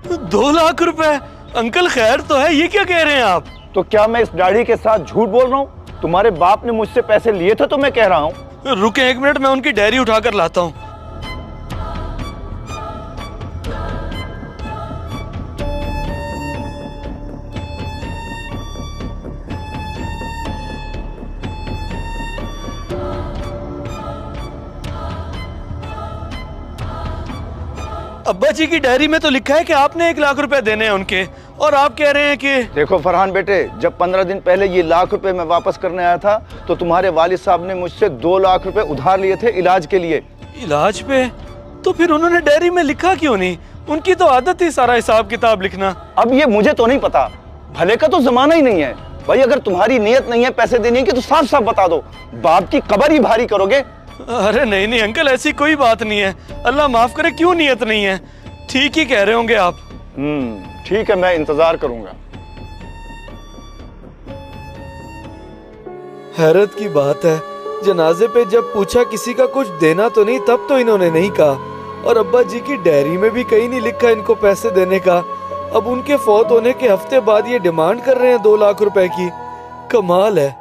2 लाख रुपए? अंकल खैर तो है, ये क्या कह रहे हैं आप? तो क्या मैं इस दाढ़ी के साथ झूठ बोल रहा हूँ? तुम्हारे बाप ने मुझसे पैसे लिए थे तो मैं कह रहा हूँ। रुके 1 मिनट, मैं उनकी डायरी उठाकर लाता हूँ। अब्बा जी की डायरी में तो लिखा है कि आपने 1 लाख रुपए देने हैं उनके, और आप कह रहे हैं कि... देखो फरहान बेटे, जब 15 दिन पहले ये लाख रुपए मैं वापस करने आया था तो तुम्हारे वालिद साहब ने मुझसे 2 लाख रुपए उधार लिए थे इलाज के लिए। इलाज पे? तो फिर उन्होंने डायरी में लिखा क्यों नहीं? उनकी तो आदत थी सारा हिसाब किताब लिखना। अब ये मुझे तो नहीं पता, भले का तो जमाना ही नहीं है भाई। अगर तुम्हारी नीयत नहीं है पैसे देने की तो साफ साफ बता दो, बाप की कब्र ही भारी करोगे। अरे नहीं नहीं अंकल, ऐसी कोई बात नहीं है, अल्लाह माफ करे, क्यों नियत नहीं है? ठीक ही कह रहे होंगे आप। ठीक है, मैं इंतजार करूंगा। हैरत की बात है, जनाजे पे जब पूछा किसी का कुछ देना तो नहीं, तब तो इन्होंने नहीं कहा, और अब्बा जी की डायरी में भी कहीं नहीं लिखा इनको पैसे देने का। अब उनके फौत होने के हफ्ते बाद ये डिमांड कर रहे हैं 2 लाख रुपए की। कमाल है।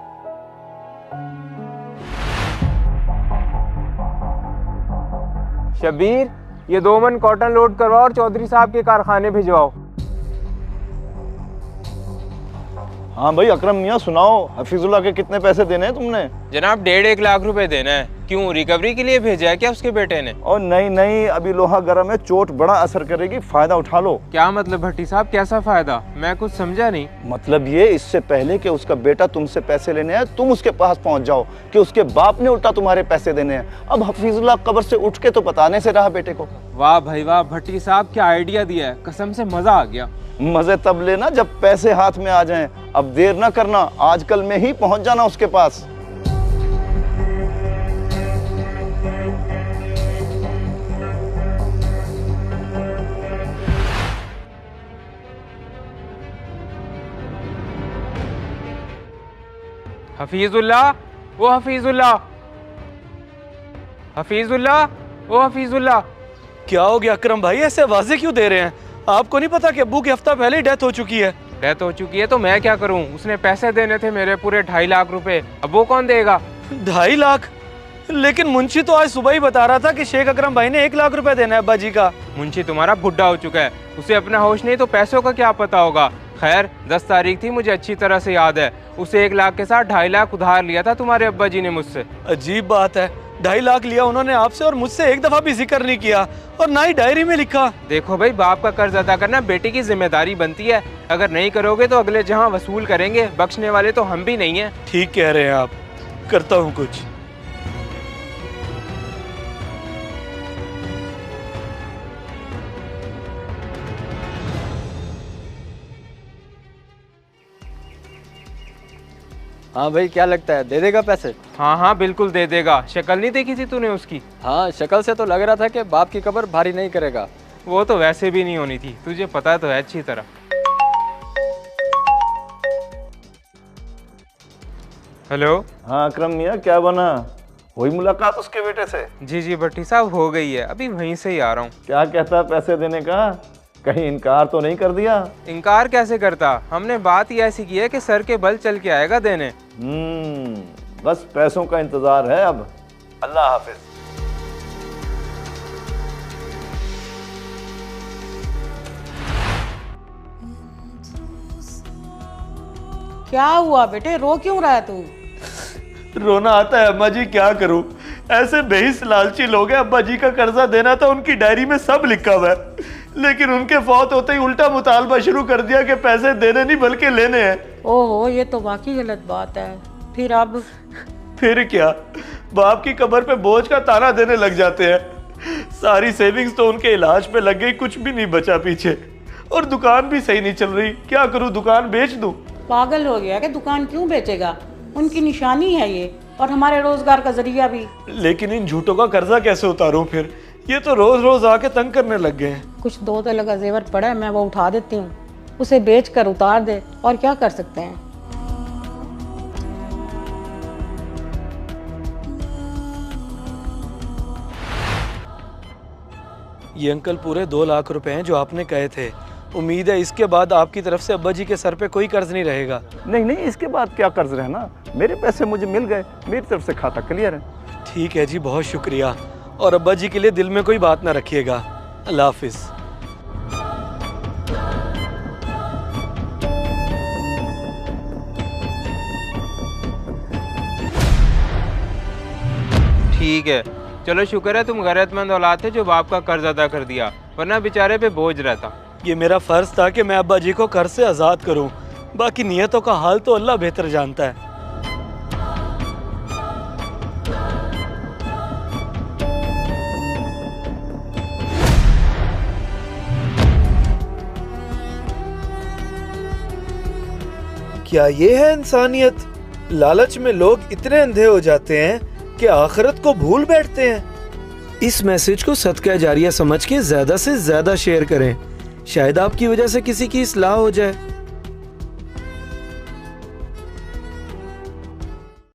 शबीर, ये 2 मन कॉटन लोड करवाओ और चौधरी साहब के कारखाने भिजवाओ। हाँ भाई अकरम मियाँ, सुनाओ, हफीजुल्लाह के कितने पैसे देने हैं तुमने? जनाब 1.5 लाख रुपए देना है। क्यों, रिकवरी के लिए भेजा है क्या उसके बेटे ने? और नहीं नहीं, अभी लोहा गर्म है, चोट बड़ा असर करेगी, फायदा उठा लो। क्या मतलब भट्टी साहब, कैसा फायदा? मैं कुछ समझा नहीं। मतलब ये, इससे पहले कि उसका बेटा तुमसे पैसे लेने आए तुम उसके पास पहुंच जाओ कि उसके बाप ने उल्टा तुम्हारे पैसे देने हैं। अब हफीजुल्लाह कब्र से उठ के तो बताने से रहा बेटे को। वाह भाई वाह, भट्टी साहब क्या आइडिया दिया है, कसम से मजा आ गया। मजे तब लेना जब पैसे हाथ में आ जाएं। अब देर ना करना, आजकल में ही पहुंच जाना उसके पास। हफीजुल्लाह, वो हफीजुल्लाह, हफीजुल्लाह, वो हफीजुल्लाह। क्या हो गया अकरम भाई, ऐसे आवाजें क्यों दे रहे हैं? आपको नहीं पता कि अब्बू की हफ्ता पहले ही डेथ हो चुकी है? डेथ हो चुकी है तो मैं क्या करूं? उसने पैसे देने थे मेरे पूरे 2.5 लाख रुपए, अब वो कौन देगा? 2.5 लाख? लेकिन मुंशी तो आज सुबह ही बता रहा था कि शेख अकरम भाई ने 1 लाख रुपए देना है अब्बा जी का। मुंशी तुम्हारा बुढ़ा हो चुका है, उसे अपना होश नहीं तो पैसों का क्या पता होगा। खैर 10 तारीख थी, मुझे अच्छी तरह से याद है, उसे 1 लाख के साथ 2.5 लाख उधार लिया था तुम्हारे अब्बा जी ने मुझसे। अजीब बात है, 2.5 लाख लिया उन्होंने आपसे और मुझसे एक दफा भी जिक्र नहीं किया, और ना ही डायरी में लिखा। देखो भाई, बाप का कर्ज अदा करना बेटी की जिम्मेदारी बनती है, अगर नहीं करोगे तो अगले जहां वसूल करेंगे, बख्शने वाले तो हम भी नहीं है। ठीक कह रहे हैं आप, करता हूँ कुछ। हाँ भाई, क्या लगता है दे देगा पैसे? हाँ हाँ बिल्कुल दे देगा। शक्ल नहीं देखी थी तूने उसकी? हाँ, शक्ल से तो लग रहा था कि बाप की कब्र भारी नहीं करेगा। वो तो वैसे भी नहीं होनी थी, तुझे पता तो है अच्छी तरह। हेलो। हाँ अकरम मियाँ, क्या बना? हुई मुलाकात उसके बेटे से? जी जी भट्टी साहब, हो गई है, अभी वहीं से ही आ रहा हूँ। क्या कहता पैसे देने का? कहीं इनकार तो नहीं कर दिया? इनकार कैसे करता, हमने बात ही ऐसी की है कि सर के बल चल के आएगा देने। बस पैसों का इंतजार है अब। अल्लाह हाफिज। क्या हुआ बेटे, रो क्यों रहा है तू? रोना आता है अम्मा जी, क्या करूं? ऐसे बेहिस लालची लोग हैं, अब्बा जी का कर्जा देना था, उनकी डायरी में सब लिखा हुआ है, लेकिन उनके फौत होते ही उल्टा मुतालबा शुरू कर दिया कि पैसे देने नहीं बल्कि लेने हैं। ओहो, ये तो वाकई गलत बात है। फिर अब? फिर क्या, बाप की कब्र पे बोझ का ताना देने लग जाते हैं। सारी सेविंग्स तो उनके इलाज पे लग गई, कुछ भी नहीं बचा पीछे, और दुकान भी सही नहीं चल रही। क्या करूं, दुकान बेच दूं? पागल हो गया कि दुकान क्यों बेचेगा? उनकी निशानी है ये, और हमारे रोजगार का जरिया भी। लेकिन इन झूठों का कर्जा कैसे उतारूं फिर? ये तो रोज रोज आके तंग करने लग गए हैं। कुछ 2 तोले का जेवर पड़ा है, मैं वो उठा देती हूँ, उसे बेच कर उतार दे, और क्या कर सकते हैं। ये अंकल पूरे 2 लाख रुपए हैं जो आपने कहे थे, उम्मीद है इसके बाद आपकी तरफ से अब्बा जी के सर पे कोई कर्ज नहीं रहेगा। नहीं नहीं, इसके बाद क्या कर्ज रहना, मेरे पैसे मुझे मिल गए, मेरी तरफ से खाता क्लियर है। ठीक है जी, बहुत शुक्रिया। और अब्बा जी के लिए दिल में कोई बात ना रखिएगा। अल्लाह हाफिज। ठीक है, चलो शुक्र है तुम गैरतमंद औलाद थे जो बाप का कर्ज अदा कर दिया, वरना बेचारे पे बोझ रहता। ये मेरा फर्ज था कि मैं अब्बा जी को कर्ज से आज़ाद करूं। बाकी नियतों का हाल तो अल्लाह बेहतर जानता है। क्या ये है इंसानियत? लालच में लोग इतने अंधे हो जाते हैं कि आखिरत को भूल बैठते हैं। इस मैसेज को सदका जारिया समझ के ज्यादा से ज्यादा शेयर करें, शायद आपकी वजह से किसी की इस्लाह हो जाए।